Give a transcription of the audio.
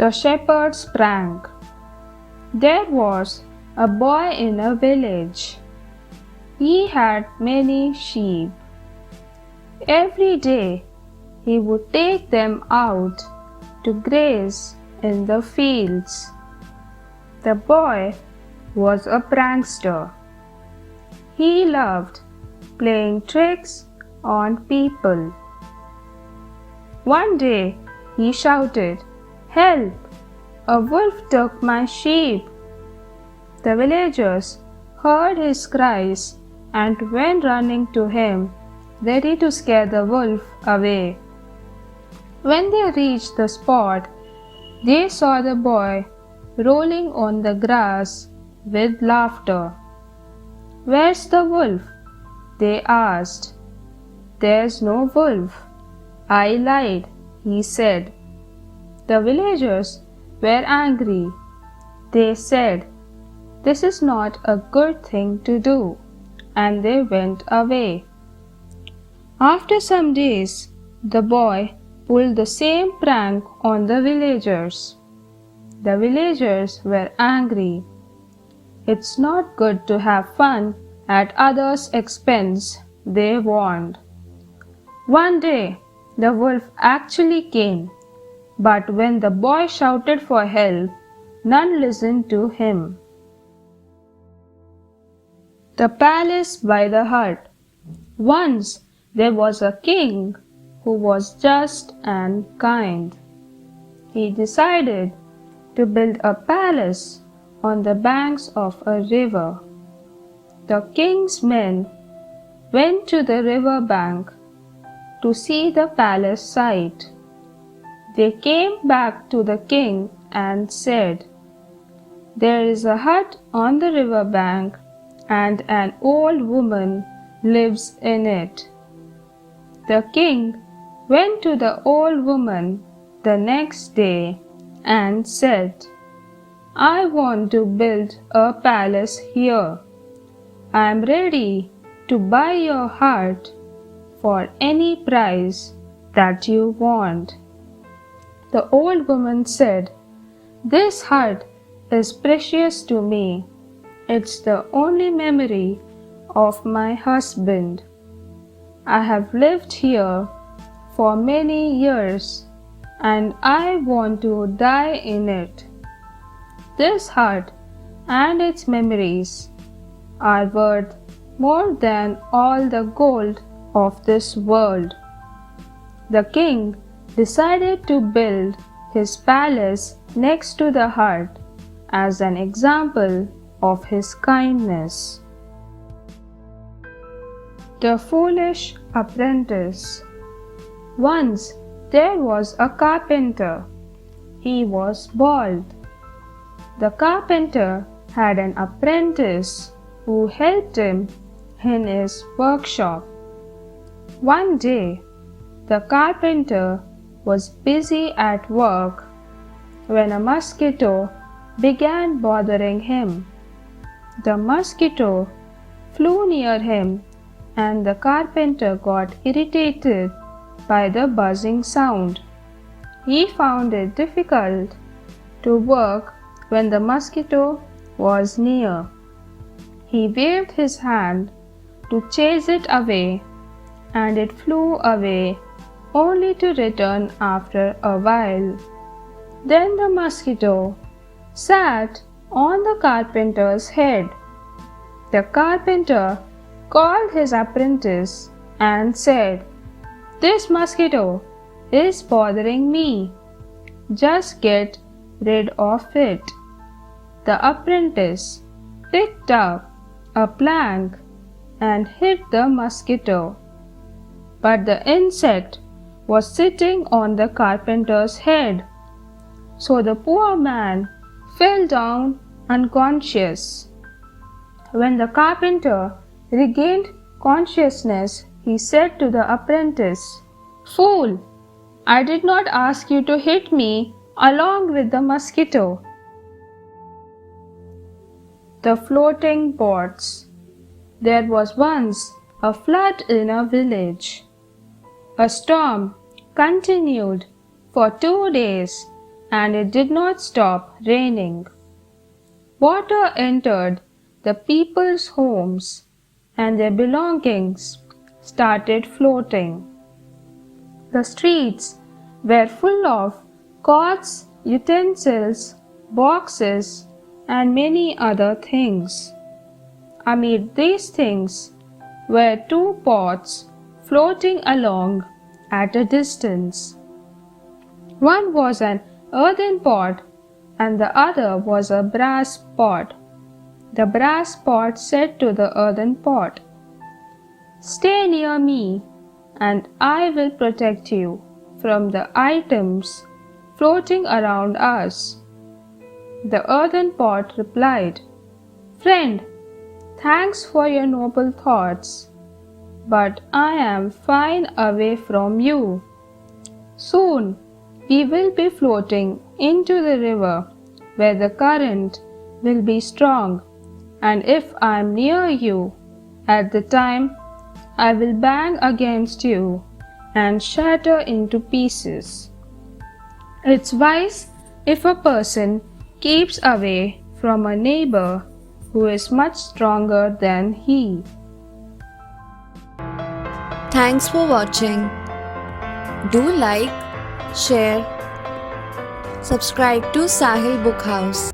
The Shepherd's Prank. There was a boy in a village. He had many sheep. Every day he would take them out to graze in the fields. The boy was a prankster. He loved playing tricks on people. One day he shouted, "Help! A wolf took my sheep!" The villagers heard his cries and went running to him, ready to scare the wolf away. When they reached the spot, they saw the boy rolling on the grass with laughter. "Where's the wolf?" they asked. "There's no wolf. I lied," he said. The villagers were angry. They said, "This is not a good thing to do," and they went away. After some days, the boy pulled the same prank on the villagers. The villagers were angry. "It's not good to have fun at others' expense," they warned. One day, the wolf actually came, but when the boy shouted for help, none listened to him. The Palace by the Hut. Once there was a king who was just and kind. He decided to build a palace on the banks of a river. The king's men went to the river bank to see the palace site. They came back to the king and said, "There is a hut on the river bank and an old woman lives in it." The king went to the old woman the next day and said, "I want to build a palace here. I am ready to buy your hut for any price that you want." The old woman said, "This hut is precious to me. It's the only memory of my husband. I have lived here for many years and I want to die in it. This hut and its memories are worth more than all the gold of this world." The king decided to build his palace next to the hut as an example of his kindness. The Foolish Apprentice. Once there was a carpenter. He was bald. The carpenter had an apprentice who helped him in his workshop. One day, the carpenter was busy at work when a mosquito began bothering him. The mosquito flew near him and the carpenter got irritated by the buzzing sound. He found it difficult to work when the mosquito was near. He waved his hand to chase it away, and it flew away only to return after a while. Then the mosquito sat on the carpenter's head. The carpenter called his apprentice and said, "This mosquito is bothering me. Just get rid of it." The apprentice picked up a plank and hit the mosquito, but the insect was sitting on the carpenter's head, so the poor man fell down unconscious. When the carpenter regained consciousness, he said to the apprentice, "Fool, I did not ask you to hit me along with the mosquito." The Floating Pots. There was once a flood in a village. A storm continued for 2 days and it did not stop raining. Water entered the people's homes, and their belongings started floating. The streets were full of pots, utensils, boxes, and many other things. Amid these things were two pots floating along at a distance. One was an earthen pot, and the other was a brass pot. The brass pot said to the earthen pot, "Stay near me, and I will protect you from the items floating around us." The earthen pot replied, "Friend, thanks for your noble thoughts, but I am fine away from you. Soon we will be floating into the river where the current will be strong, and if I am near you at the time, I will bang against you and shatter into pieces." It's wise if a person keeps away from a neighbor who is much stronger than he. Thanks for watching. Do like, share, subscribe to Sahil Book House.